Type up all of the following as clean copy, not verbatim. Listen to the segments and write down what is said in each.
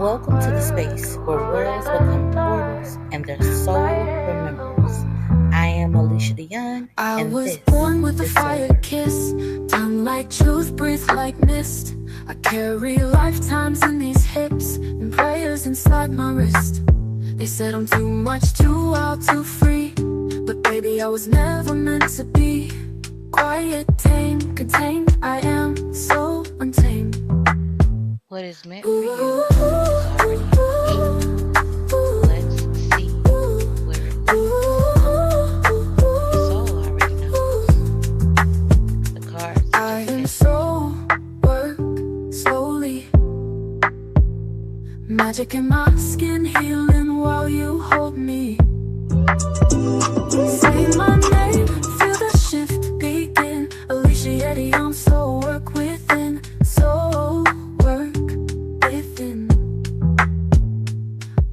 Welcome to the space where words become portals and their soul remembers. I am Alicia DeYoung, I and was this born with a is fire Sober. kiss, tongue like truth, breathe like mist. I carry lifetimes in these hips and prayers inside my wrist. They said I'm too much, too wild, too free, but baby, I was never meant to be. Quiet, tame, contained, I am so untamed. What is meant for you is already here. Let's see where it leads. Your soul already knows. The cards I just am hit. so work slowly. Magic in my skin, healing while you hold me. Say my name, feel the shift begin. Alicia Yeti, I'm so work within. So work within.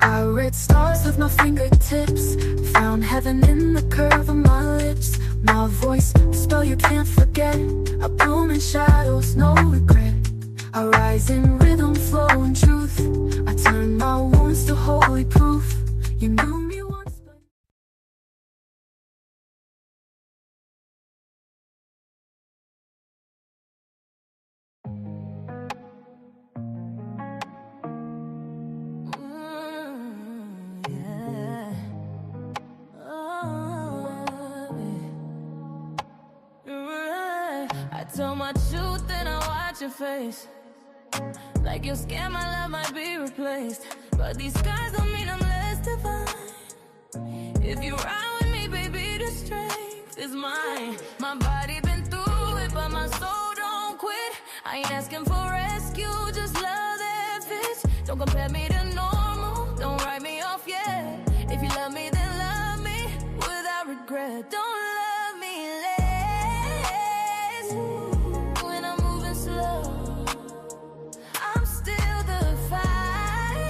I read stars with my fingertips, found heaven in the curve of my lips. My voice, a spell you can't forget. I bloom in shadows, no regret. I rise in rhythm, flow and truth. I turn my wounds to holy proof. You knew me once, but yeah. I told my truth and I watch your face. Like your scam, my love might be replaced, but these scars don't mean I'm less divine. If you ride with me, baby, the strength is mine. My body been through it, but my soul don't quit. I ain't asking for rescue, just love that fits. Don't compare me to normal, don't write me off yet. If you love me, then love me without regret. Don't love me less when I'm moving slow. I'm still the fire,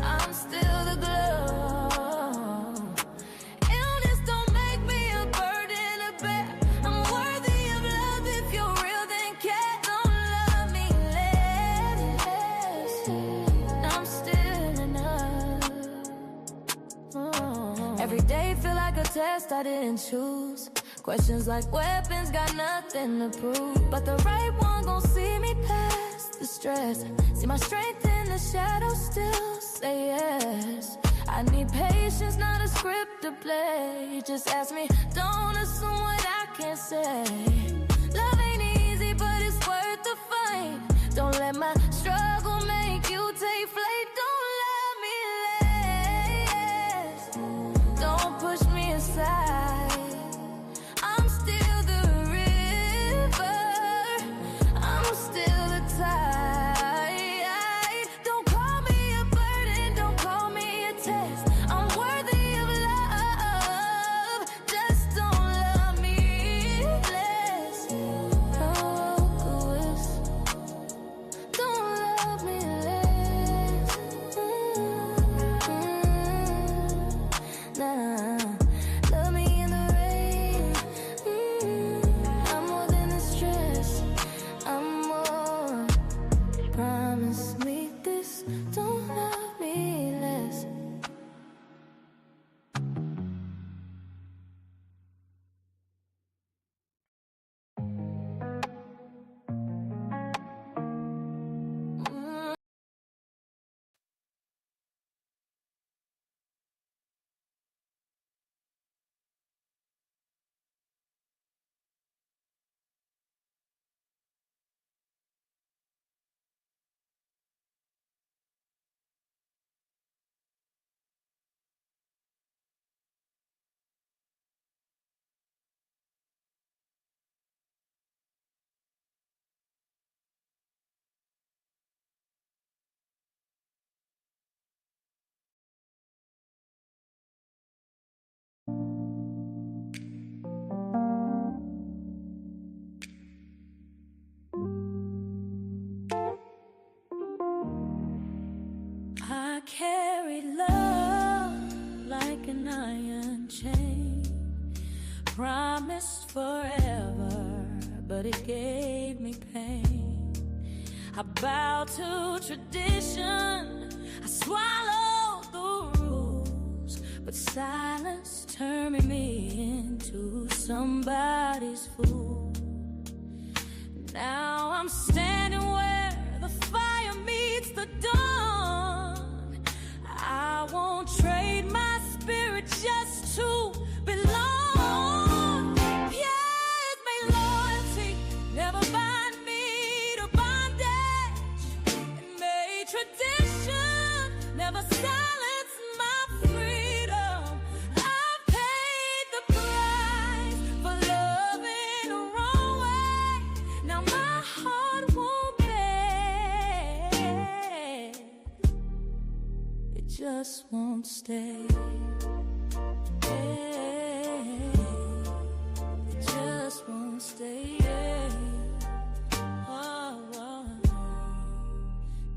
I'm still the glow. Illness don't make me a burden to bear. I'm worthy of love, if you're real then care. Don't love me less, I'm still enough. Every day feel like a test I didn't choose. Questions like weapons got nothing to prove, but the right one gon' see me past the stress. See my strength in the shadows, still say yes. I need patience, not a script to play. Just ask me, don't assume what I can't say. Love ain't easy, but it's worth the fight. Don't let my struggle make you take flight. Don't love me less, don't push me aside. I'm still the river, I'm still the tide. Don't call me a burden, don't call me a test. I'm worthy of love, just don't love me less. Focus, don't love me less. Nah, love me in the rain. I'm more than the stress, I'm more. Promise me this, don't love me less. I carried love like an iron chain, promised forever, but it gave me pain. I bow to tradition. I swallow the rules, but silence turned me into somebody's fool. Now I'm standing where the fire meets the dawn. I won't trade my spirit just to belong. Years made loyalty never bind me to bondage, and made tradition never silence my freedom. I paid the price for loving the wrong way. Now my heart won't beg, it just won't stay. It just won't stay. Oh.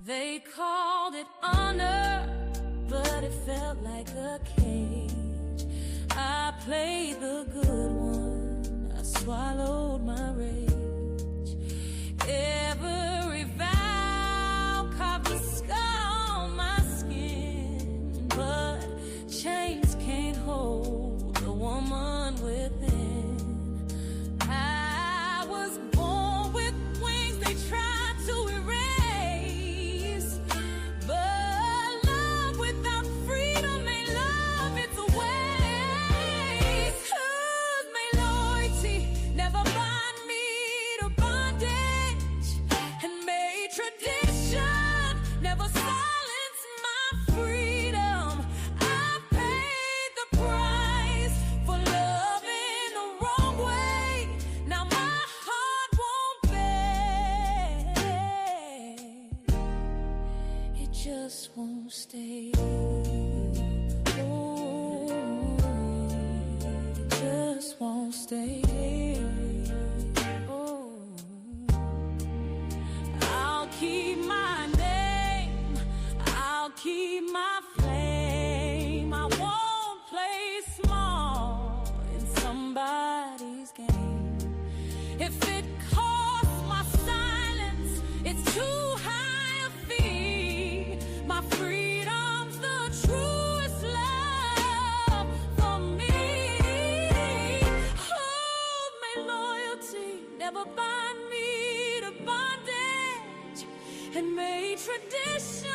They called it honor, but it felt like a cage. I played the good one, I swallowed my rage. Every vow carved a scar on my skin, but chains can't hold the woman within. I was born with wings they tried to erase, but love without freedom ain't love, it's a waste. 'Cause my loyalty never bind me to bondage, and made tradition never silence my freedom. I paid the price for loving the wrong way. Now my heart won't beg, it just won't stay. Oh, it just won't stay. Oh, I'll keep my name, I'll keep my flame. I won't play small in somebody's game. If it costs my silence, it's too high a fee. My freedom's the truest love for me. Hold my loyalty, never bind me to bondage, and made tradition.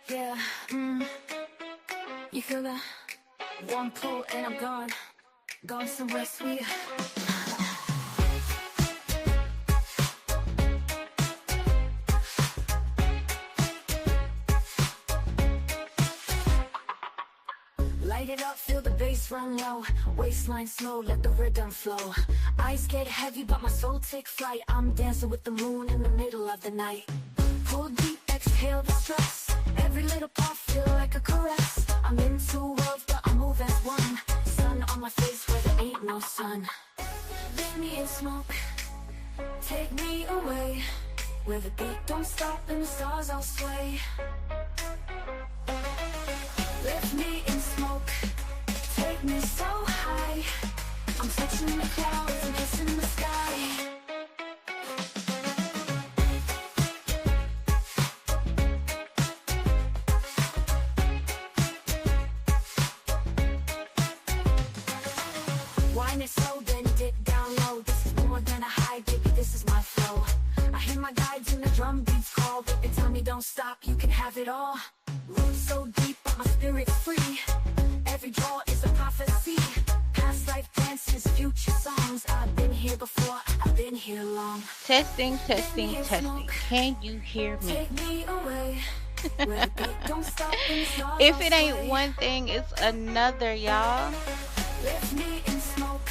Yeah, you feel that? One pull and I'm gone, gone somewhere sweet. Light it up, feel the bass run low. Waistline slow, let the rhythm flow. Eyes get heavy, but my soul take flight. I'm dancing with the moon in the middle of the night. Pull deep, exhale the stress. Every little puff feel like a caress. I'm in two worlds, but I move as one. Sun on my face where there ain't no sun. Let me in smoke, take me away, where the beat don't stop and the stars all sway. Lift me in smoke, take me so high. I'm touching the clouds and kissing the sky. Wine it slow, then dip down low. This is more than a high, baby, this is my flow. I hear my guides and the drum beats call. They tell me don't stop, you can have it all. Roots so deep, but my spirit's free. Every draw is a prophecy. Past life dances, future songs. I've been here before, I've been here long. Testing, Let me testing, in smoke, testing. Can you hear me? take me away. Where the beat don't stop and the stars If all it ain't sway. one thing, it's another, y'all. Lift me in smoke,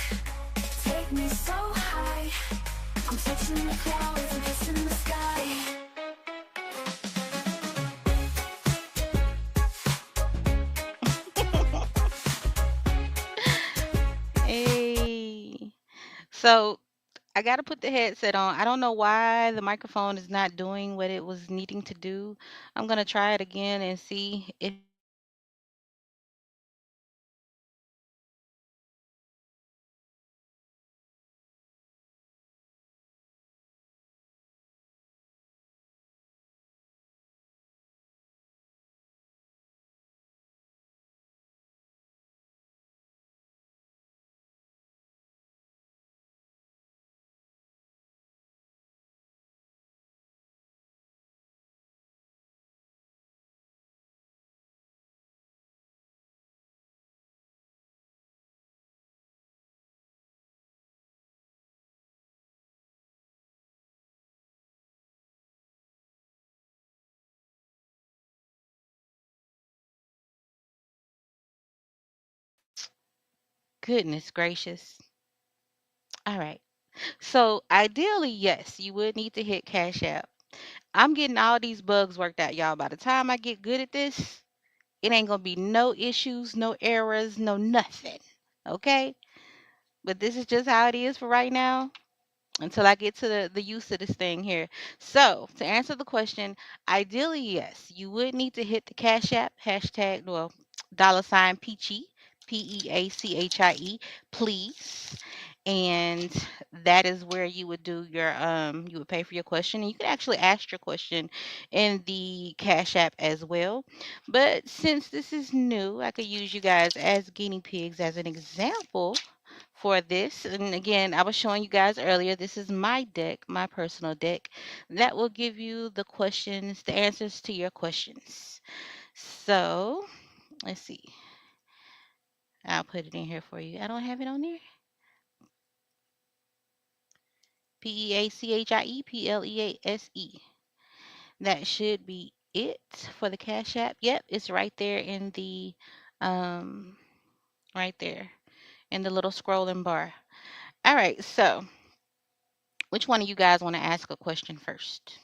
take me so high. I'm touching the clouds and kissing the sky. Hey. So I got to put the headset on. I don't know why the microphone is not doing what it was needing to do. I'm going to try it again and see if it works. Goodness gracious. All right. So ideally, yes, you would need to hit Cash App. I'm getting all these bugs worked out, y'all. By the time I get good at this, it ain't gonna be no issues, no errors, no nothing. Okay? But this is just how it is for right now until I get to the use of this thing here. So, to answer the question, ideally, yes, you would need to hit the Cash App hashtag, well, dollar sign Peachy, Peachie, please. And that is where you would do your you would pay for your question, and you could actually ask your question in the Cash App as well. But since this is new, I could use you guys as guinea pigs as an example for this. And again, I was showing you guys earlier, this is my deck, my personal deck, that will give you the questions, the answers to your questions. So let's see. I'll put it in here for you. I don't have it on there. Peachie. That should be it for the Cash App. Yep, it's right there in the um right there in the little scrolling bar. All right, so which one of you guys want to ask a question first?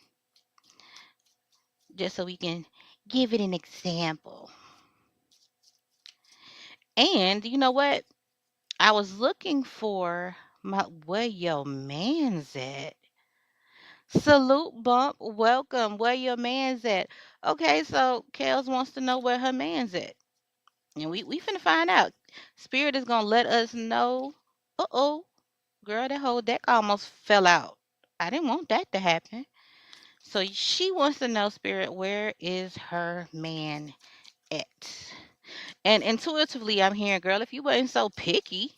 Just so we can give it an example. And you know what? I was looking for my where your man's at. Salute bump, welcome. Where your man's at? Okay, so Kels wants to know where her man's at. And we finna find out. Spirit is gonna let us know. Uh-oh, girl, that whole deck almost fell out. I didn't want that to happen. So she wants to know, Spirit, where is her man at? And intuitively, I'm hearing, girl, if you wasn't so picky,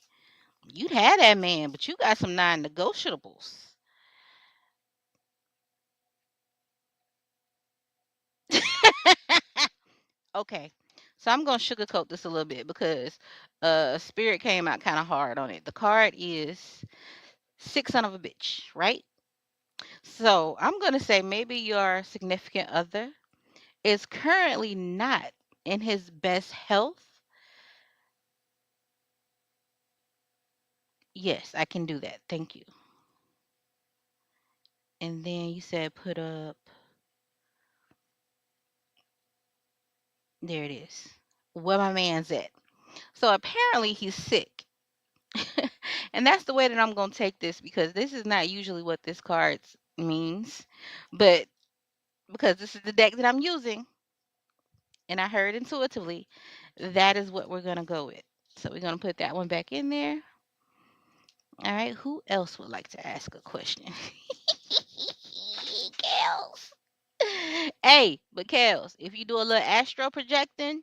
you'd have that man, but you got some non-negotiables. Okay. So I'm gonna sugarcoat this a little bit because spirit came out kind of hard on it. The card is six son of a bitch, right? So I'm gonna say maybe your significant other is currently not in his best health. Yes, I can do that. Thank you. And then you said put up, there it is. Where my man's at. So apparently he's sick. And that's the way that I'm going to take this because this is not usually what this card means. But because this is the deck that I'm using and I heard intuitively, that is what we're going to go with. So we're going to put that one back in there. All right. Who else would like to ask a question? Kels. Hey, but Kels, if you do a little astro projecting,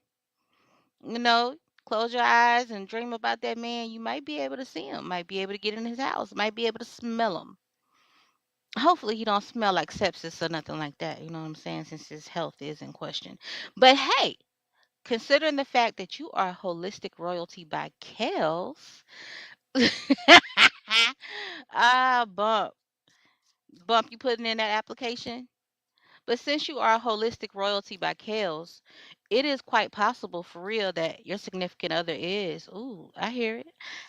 you know, close your eyes and dream about that man, you might be able to see him, might be able to get in his house, might be able to smell him. Hopefully he don't smell like sepsis or nothing like that, you know what I'm saying, since his health is in question. But hey, considering the fact that you are holistic royalty by Kels, bump, bump, you putting in that application? But since you are holistic royalty by Kels, it is quite possible for real that your significant other is. Ooh, I hear it.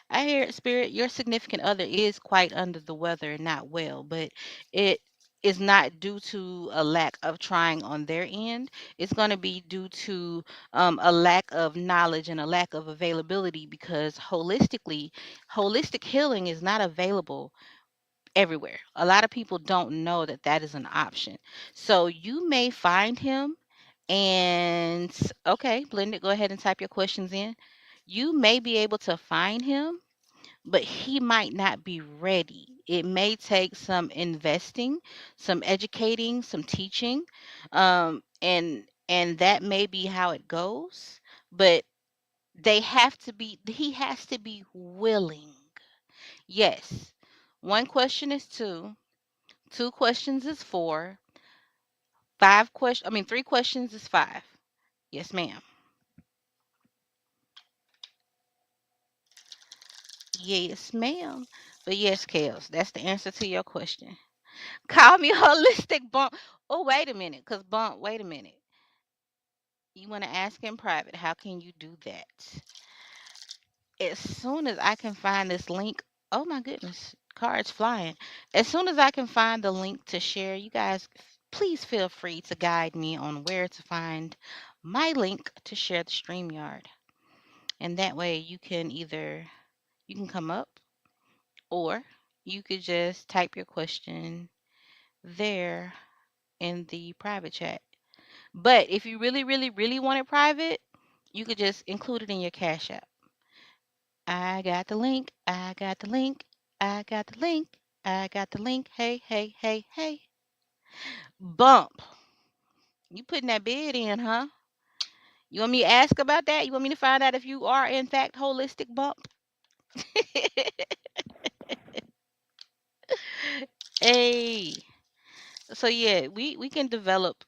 I hear it, spirit. Your significant other is quite under the weather and not well, but it is not due to a lack of trying on their end. It's going to be due to a lack of knowledge and a lack of availability because holistic healing is not available everywhere. A lot of people don't know that that is an option. So you may find him and okay, Blended, go ahead and type your questions in. You may be able to find him, but he might not be ready. It may take some investing, some educating, some teaching, and that may be how it goes. But he has to be willing. Yes. One question is two. Two questions is four. Three questions is five. Yes, ma'am. Yes, ma'am. But yes, Kels, that's the answer to your question. Call me holistic bump. Oh, wait a minute, because bump, wait a minute. You want to ask in private, how can you do that? As soon as I can find this link, oh my goodness, cards flying. As soon as I can find the link to share, you guys, please feel free to guide me on where to find my link to share the StreamYard. And that way you can come up or you could just type your question there in the private chat. But if you really, really, really want it private, you could just include it in your Cash App. I got the link. I got the link. I got the link. I got the link. Hey, hey, hey, hey. Bump. You putting that bid in, huh? You want me to ask about that? You want me to find out if you are in fact holistic, bump? Hey. So yeah, we can develop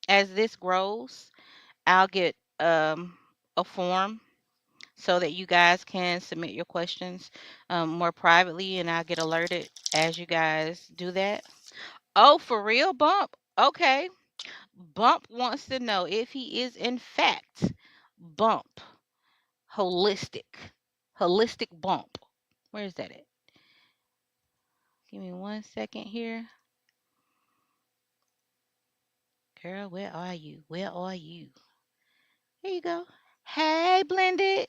as this grows, I'll get a form so that you guys can submit your questions more privately and I'll get alerted as you guys do that. Oh, for real, Bump? Okay. Bump wants to know if he is in fact Bump holistic. Holistic Bump. Where is that at? Give me 1 second here. Girl, where are you? Where are you? Here you go. Hey, Blended.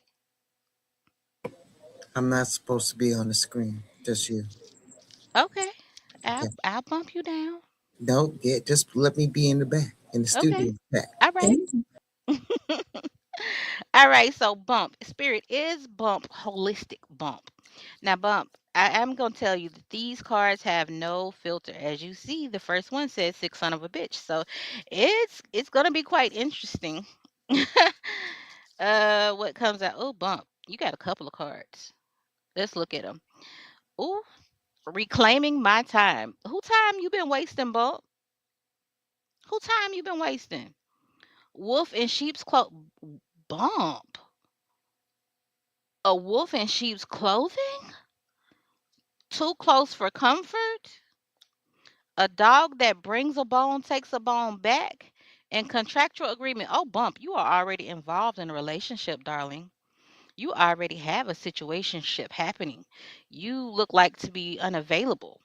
I'm not supposed to be on the screen. Just you. Okay. I'll, Okay. I'll bump you down. No, yeah, just let me be in the back, in the Okay. studio back. All right. Thank you. All right. So, Bump. Spirit is Bump holistic Bump. Now, Bump, I am going to tell you that these cards have no filter. As you see, the first one says sick son of a bitch. So, it's going to be quite interesting. What comes out? Oh, Bump. You got a couple of cards. Let's look at them. Ooh, reclaiming my time. Who time you been wasting, Bump? Who time you been wasting? Wolf in sheep's Bump. A wolf in sheep's clothing? Too close for comfort? A dog that brings a bone takes a bone back? And contractual agreement. Oh, Bump, you are already involved in a relationship, darling. You already have a situationship happening. You look like to be unavailable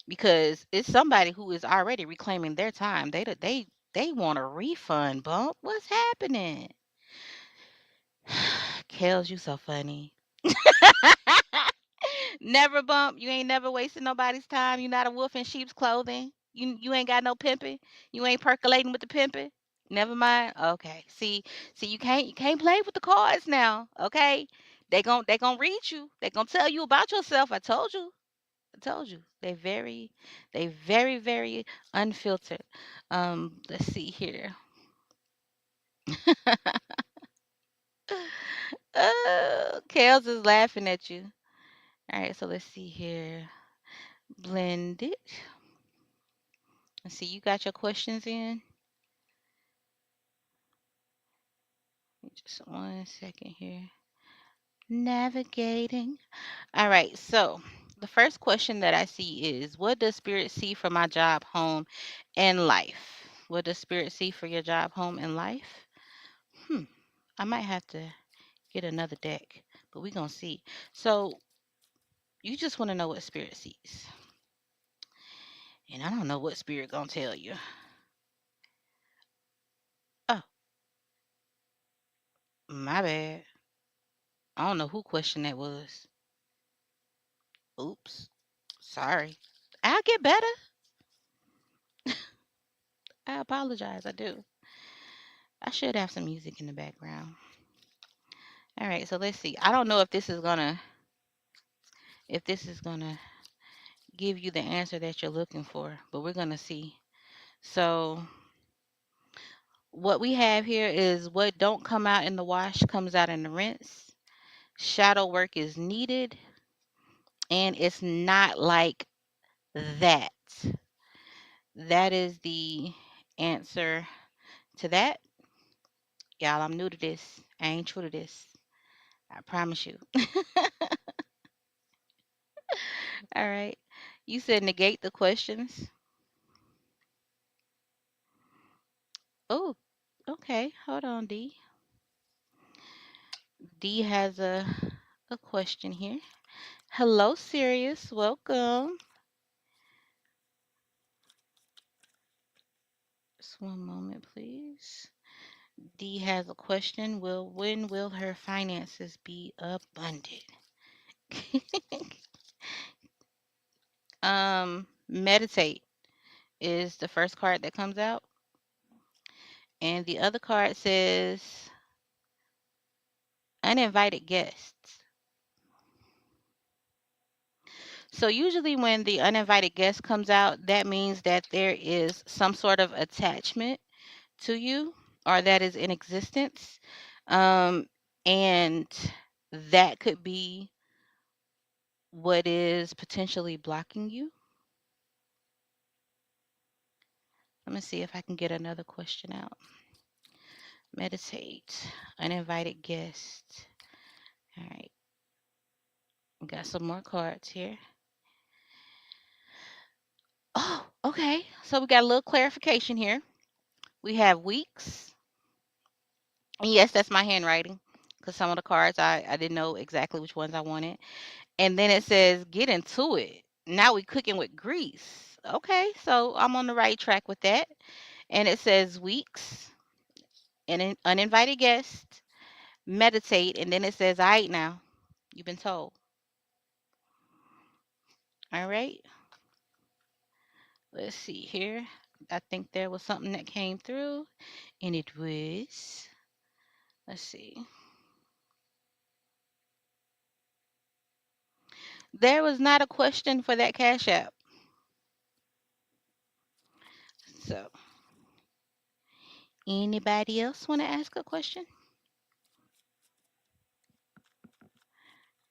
because it's somebody who is already reclaiming their time. They want a refund, Bump. What's happening? Kels, you so funny. Never, Bump. You ain't never wasted nobody's time. You not a wolf in sheep's clothing. You ain't got no pimping. You ain't percolating with the pimping. Never mind. Okay. See, you can't play with the cards now. Okay. They gonna read you. They gonna tell you about yourself. I told you. I told you. They very unfiltered. Let's see here. Kels is laughing at you. All right, so let's see here. Blend it. Let's see, you got your questions in? Just 1 second here. Navigating. All right. So the first question that I see is, what does Spirit see for my job, home, and life? What does Spirit see for your job, home, and life? I might have to get another deck, but we're going to see. So you just want to know what Spirit sees. And I don't know what Spirit going to tell you. Oh, my bad. I don't know who question that was. Oops. Sorry. I'll get better. I apologize. I do. I should have some music in the background. All right, so let's see. I don't know if this is gonna give you the answer that you're looking for, but we're gonna see. So what we have here is, what don't come out in the wash comes out in the rinse. Shadow work is needed, and it's not like that. That is the answer to that. Y'all, I'm new to this. I ain't true to this. I promise you. All right. You said negate the questions. Oh, okay. Hold on, D. D has a question here. Hello, Sirius. Welcome. Just one moment, please. D has a question. When will her finances be abundant? Meditate is the first card that comes out. And the other card says uninvited guests. So usually when the uninvited guest comes out, that means that there is some sort of attachment to you, or that is in existence. And that could be what is potentially blocking you. Let me see if I can get another question out. Meditate, uninvited guest. All right. We got some more cards here. Oh, okay. So we got a little clarification here. We have weeks. And yes, that's my handwriting, because some of the cards I didn't know exactly which ones I wanted. And then it says, get into it. Now we cooking with grease. Okay, so I'm on the right track with that. And it says weeks, and uninvited guest, meditate, and then it says, all right, now you've been told. All right. Let's see here. I think there was something that came through, and it was, let's see. There was not a question for that Cash App. So, anybody else want to ask a question?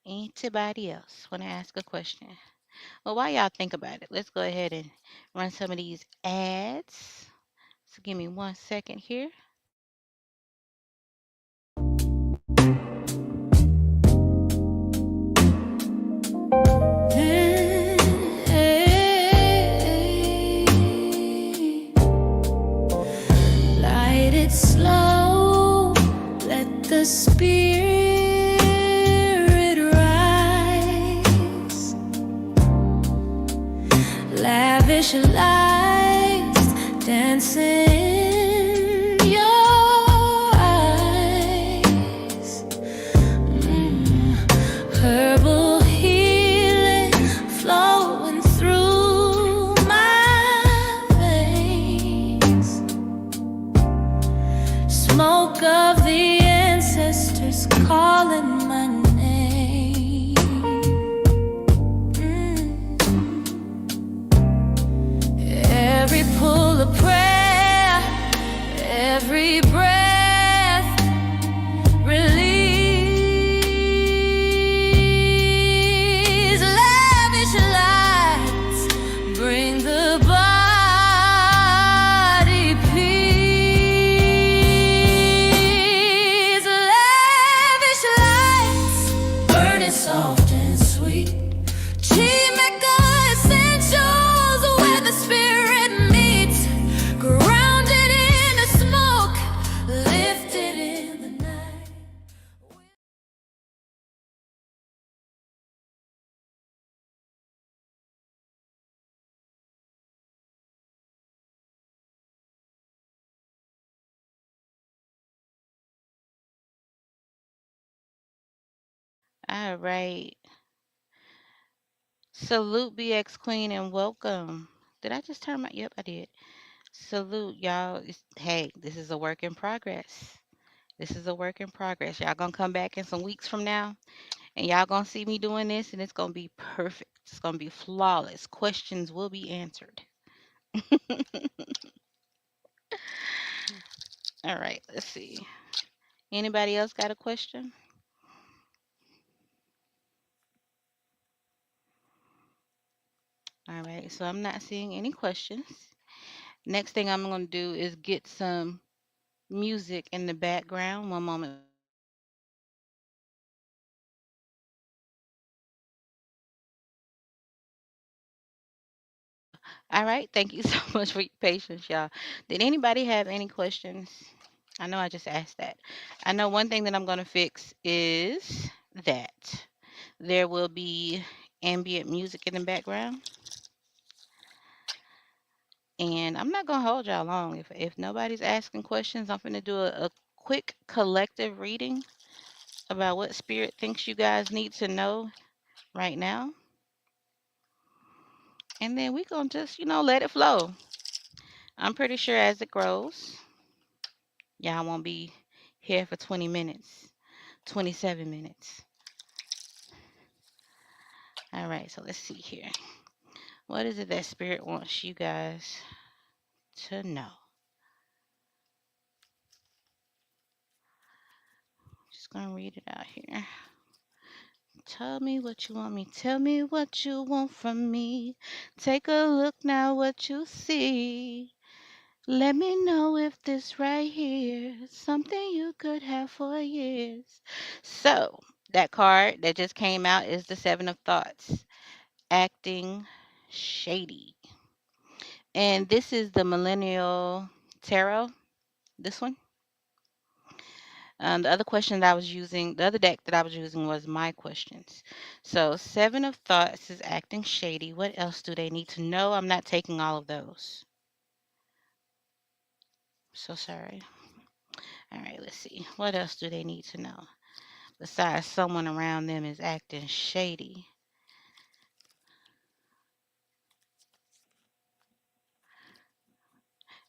Anybody else want to ask a question? Well, while y'all think about it, let's go ahead and run some of these ads. So give me 1 second here. Light it slow, let the spirit rise. Lavish lights dancing in your eyes. Herbal healing flowing through my veins. Smoke of the ancestors calling my name. Every pull of prayer, every breath release. Lavish lights bring the body peace. All right. Salute BX Queen and welcome. Did I just turn my yep, I did. Salute y'all. Hey, this is a work in progress. This is a work in progress. Y'all gonna come back in some weeks from now and y'all gonna see me doing this and it's gonna be perfect. It's gonna be flawless. Questions will be answered. All right, let's see. Anybody else got a question? All right, so I'm not seeing any questions. Next thing I'm gonna do is get some music in the background. One moment. All right, thank you so much for your patience, y'all. Did anybody have any questions? I know I just asked that. I know one thing that I'm gonna fix is that there will be ambient music in the background. And I'm not gonna hold y'all long. If nobody's asking questions, I'm gonna do a quick collective reading about what spirit thinks you guys need to know right now. And then we gonna just, let it flow. I'm pretty sure as it grows, y'all won't be here for 20 minutes, 27 minutes. All right, so let's see here. What is it that spirit wants you guys to know? Just gonna read it out here. Tell me what you want me. Tell me what you want from me. Take a look now what you see. Let me know if this right here is something you could have for years. So, that card that just came out is the Seven of Thoughts, acting shady. And this is the Millennial Tarot, this one. The other question that I was using, the other deck that I was using was my questions. So, Seven of Thoughts is acting shady. What else do they need to know? I'm not taking all of those. So sorry. All right, let's see. What else do they need to know? Besides, someone around them is acting shady.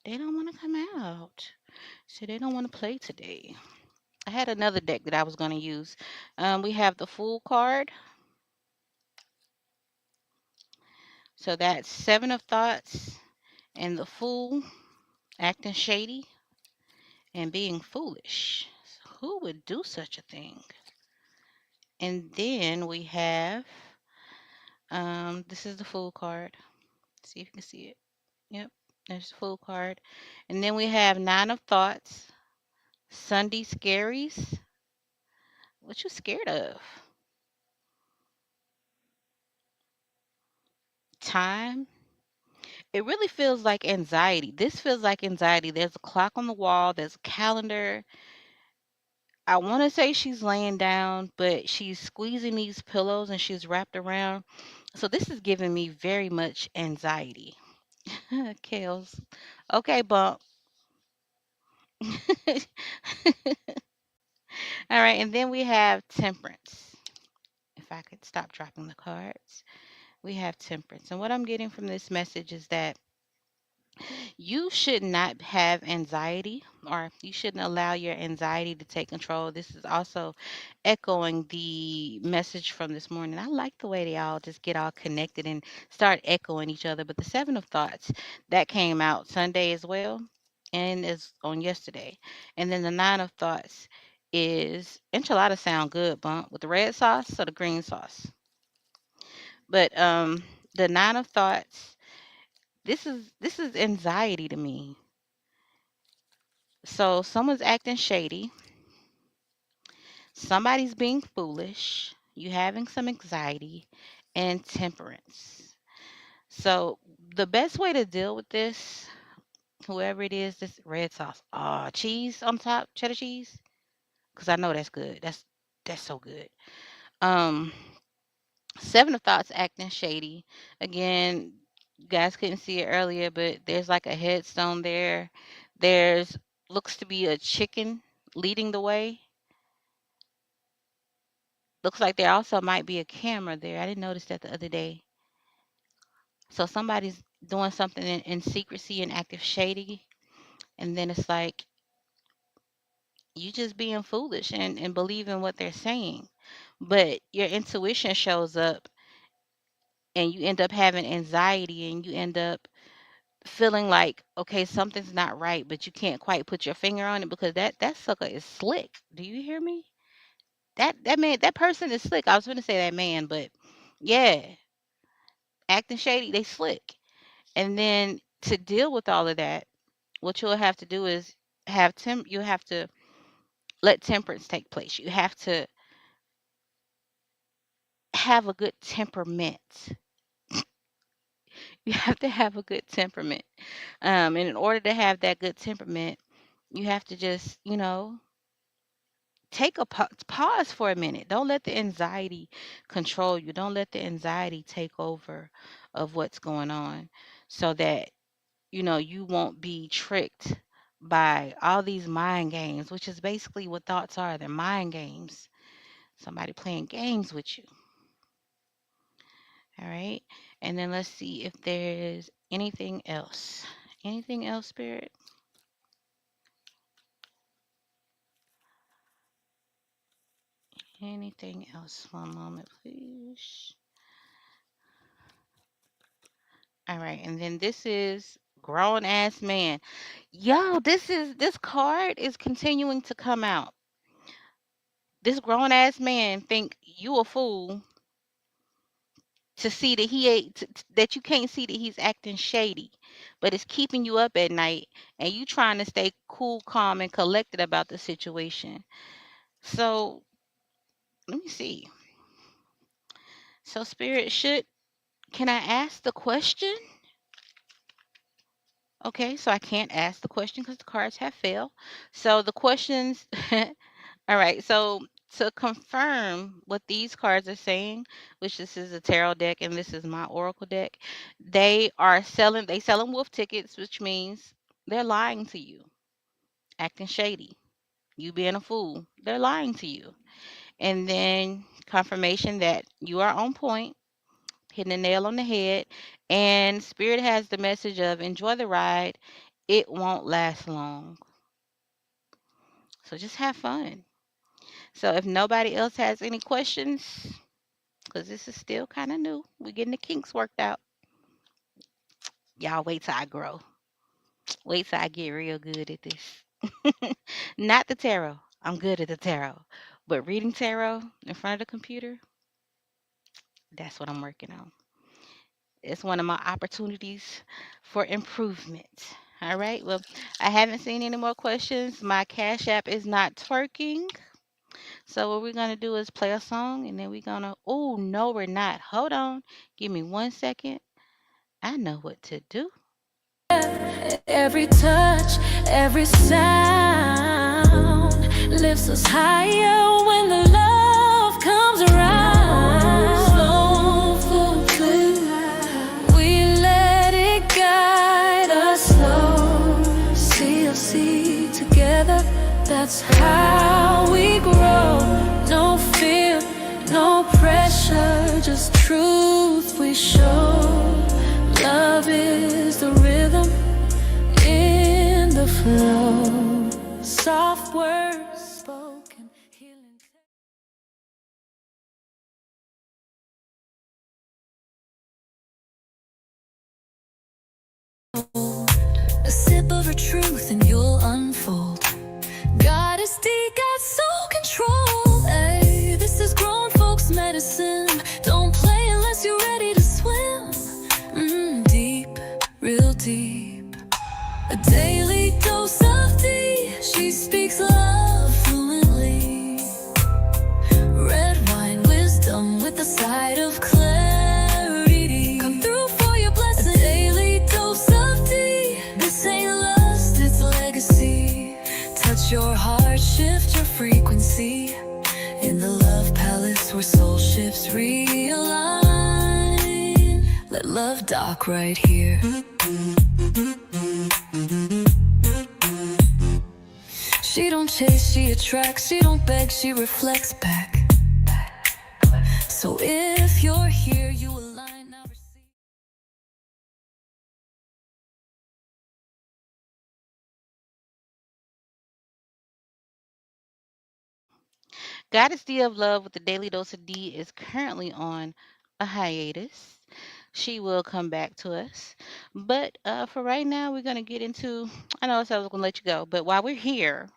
They don't want to come out. So they don't want to play today. I had another deck that I was going to use. We have the Fool card. So that's Seven of Thoughts and the Fool acting shady and being foolish. So who would do such a thing? And then we have, this is the Fool card. See if you can see it. Yep, there's the Fool card. And then we have Nine of Thoughts, Sunday Scaries. What you scared of? Time. It really feels like anxiety. This feels like anxiety. There's a clock on the wall, there's a calendar. I want to say she's laying down, but she's squeezing these pillows and she's wrapped around. So this is giving me very much anxiety. Kales. Okay, bump. All right, and then we have temperance. If I could stop dropping the cards, we have temperance. And what I'm getting from this message is that you should not have anxiety, or you shouldn't allow your anxiety to take control. This is also echoing the message from this morning. I like the way they all just get all connected and start echoing each other. But the Seven of Thoughts that came out Sunday as well, and is on yesterday. And then the Nine of Thoughts is enchilada sound good, bump with the red sauce or the green sauce. But the Nine of Thoughts, this is anxiety to me. So someone's acting shady, somebody's being foolish, you having some anxiety, and temperance. So the best way to deal with this, whoever it is, this red sauce, cheese on top, cheddar cheese, because I know that's good. That's so good. Um, Seven of Thoughts acting shady. Again, you guys couldn't see it earlier, but there's like a headstone there. There's looks to be a chicken leading the way. Looks like there also might be a camera there. I didn't notice that the other day. So somebody's doing something in secrecy and active shady, and then it's like you just being foolish and believing what they're saying. But your intuition shows up and you end up having anxiety and you end up feeling like, okay, something's not right, but you can't quite put your finger on it because that sucker is slick. Do you hear me? That man, that person is slick. I was gonna say that man, but yeah, acting shady, they slick. And then to deal with all of that, what you'll have to do is you have to let temperance take place. You have to have a good temperament. You have to have a good temperament. And in order to have that good temperament, you have to just, take a pause for a minute. Don't let the anxiety control you. Don't let the anxiety take over of what's going on so that, you won't be tricked by all these mind games, which is basically what thoughts are. They're mind games. Somebody playing games with you. All right. And then let's see if there's anything else. Anything else, Spirit? Anything else? One moment, please. All right. And then this is grown ass man. Yo, this card is continuing to come out. This grown ass man think you a fool to see that he ain't that you can't see that he's acting shady, but it's keeping you up at night and you trying to stay cool, calm, and collected about the situation. So let me see. So Spirit, can I ask the question? Okay, so I can't ask the question because the cards have failed. So the questions, all right. So to confirm what these cards are saying, which this is a tarot deck and this is my oracle deck, they selling wolf tickets, which means they're lying to you, acting shady, you being a fool. They're lying to you. And then confirmation that you are on point, hitting the nail on the head. And Spirit has the message of enjoy the ride. It won't last long. So just have fun. So if nobody else has any questions, because this is still kind of new, we're getting the kinks worked out. Y'all wait till I grow. Wait till I get real good at this. Not the tarot. I'm good at the tarot. But reading tarot in front of the computer, that's what I'm working on. It's one of my opportunities for improvement. All right. Well, I haven't seen any more questions. My Cash App is not twerking. So what we're gonna do is play a song and then we're gonna, oh no, we're not. Hold on. Give me 1 second. I know what to do. Every touch, every sound lifts us higher when the love comes around. Slow flow, we let it guide us slow. See together, that's how we grow. No fear, no pressure, just truth we show. Love is the rhythm in the flow. Soft words spoken, healing. A sip of her truth and you'll unfold. God is deep, God's soul control. Hey, this is grown folks medicine. Don't play unless you're ready to swim. Deep, real deep. A daily dose of tea. She speaks love fluently. Red wine wisdom with a side of clarity. Come through for your blessing. A daily dose of tea. This ain't lust, it's legacy. Touch your heart, shift your frequency. In the love palace where soul shifts realign. Let love dock right here. She don't chase, she attracts. She don't beg, she reflects back. So if you're here, you align now. Goddess D of Love with the Daily Dose of D is currently on a hiatus. She will come back to us. But for right now, we're going to get into, I know I said I was going to let you go, but while we're here,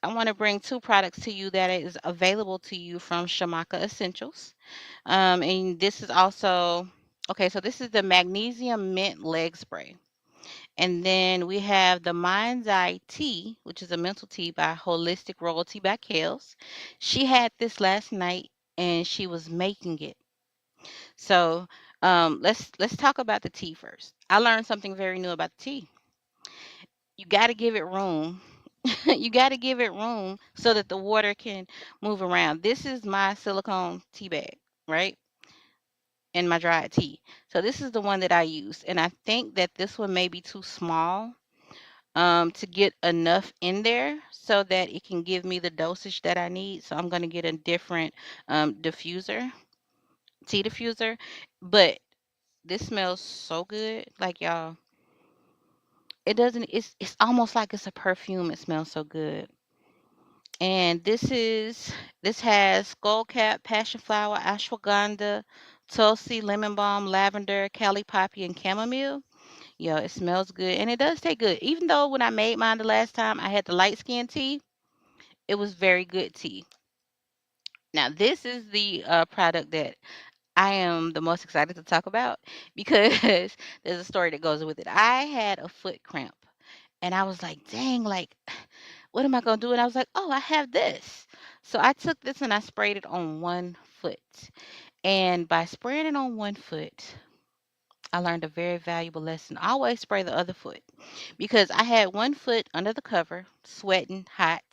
I want to bring two products to you that is available to you from Shamaka Essentials. And this is also, okay, so this is the Magnesium Mint Leg Spray. And then we have the Mind's Eye Tea, which is a mental tea by Holistic Royalty by Kales. She had this last night and she was making it. So let's talk about the tea first. I learned something very new about the tea. You got to give it room. You got to give it room so that the water can move around. This is my silicone tea bag, right? And my dried tea. So this is the one that I use. And I think that this one may be too small to get enough in there so that it can give me the dosage that I need. So I'm going to get a different diffuser, tea diffuser. But this smells so good. Like, y'all, it doesn't, it's almost like it's a perfume. It smells so good. And this has skullcap, passion flower, ashwagandha, tulsi, lemon balm, lavender, cali poppy, and chamomile. Yeah, it smells good and it does taste good. Even though when I made mine the last time, I had the light skin tea, it was very good tea. Now, this is the product that I am the most excited to talk about because there's a story that goes with it. I had a foot cramp and I was like, dang, like, what am I going to do? And I was like, oh, I have this. So I took this and I sprayed it on one foot. And by spraying it on one foot, I learned a very valuable lesson. Always spray the other foot because I had one foot under the cover, sweating, hot,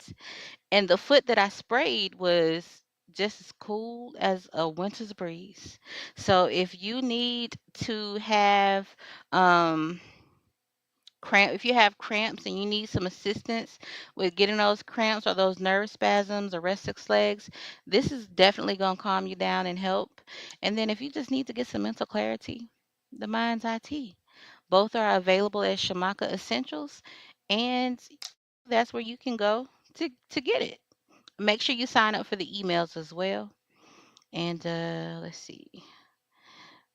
and the foot that I sprayed was just as cool as a winter's breeze. So if you need to have if you have cramps and you need some assistance with getting those cramps or those nerve spasms or restless legs, this is definitely going to calm you down and help. And then if you just need to get some mental clarity, the Mind's Eye Tea. Both are available at Shamaka Essentials, and that's where you can go to get it. Make sure you sign up for the emails as well. And let's see.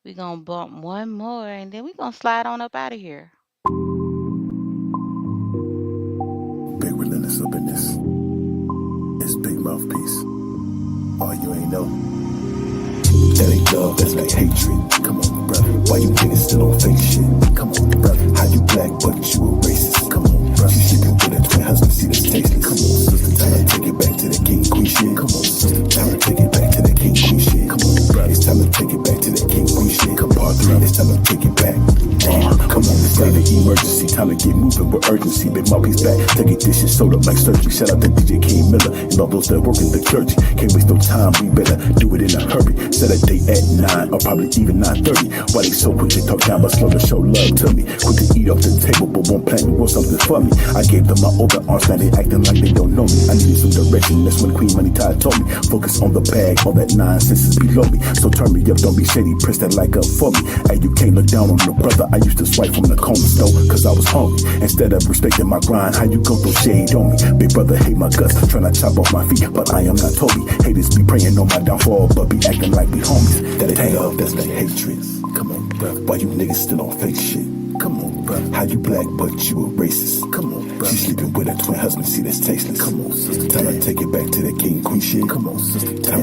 We're going to bump one more, and then we're going to slide on up out of here. Big relentless up in this. It's big mouthpiece. Oh, you ain't know. That ain't love, that's like hatred. Come on, brother. Why you niggas still on fake shit? Come on, brother. How you black, but you a racist? Come on, brother. She sleeping with her twin husband, see this tasteless. Come on, sister. Time to take it back to the king queen shit. Come on, sister. Time to take it back to the king queen shit. Come on, brother. It's time to take it back to the king queen shit. Come on, part 3. It's time to take it back. Come on, it's not an emergency. Time to get moving with urgency. Big mouthpiece back. Taking dishes sold up like surgery. Shout out to DJ King Miller and all those that work in the clergy. Can't waste no time. We better do it in a hurry. Set a date at 9 or probably even 9:30. Why they so quick to talk down but slow to show love to me? Quick to eat off the table but won't plan me, want something for me. I gave them my open arms, now they acting like they don't know me. I needed some direction, that's when Queen Money Tide told me. Focus on the bag, all that nonsense is below me. So turn me up, don't be shady, press that like up for me. And you can't look down on the brother, I used to swipe from the corner store cause I was hungry. Instead of respecting my grind, how you go throw shade on me? Big brother hate my guts, tryna chop off my feet, but I am not Toby. Haters be praying on my downfall, but be acting like we homies. That ain't love, that's like hatred. Come on, bruh. Why you niggas still on fake shit? Come on, bruh. How you black, but you a racist? Come on, bruh. She sleeping with her twin husband, see that's tasteless. Come on, sister. Time to take it back to the king queen shit. Come on, sister. Time.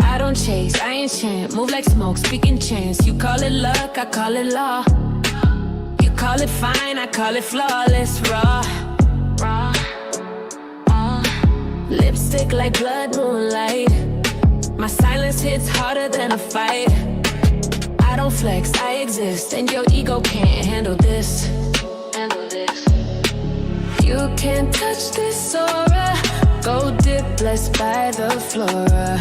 I don't chase, I ain't chant. Move like smoke, speaking chance. You call it luck, I call it law. You call it fine, I call it flawless. Raw, lipstick like blood moonlight. My silence hits harder than a fight. I don't flex, I exist, and your ego can't handle this. You can't touch this aura. Go dip, blessed by the flora.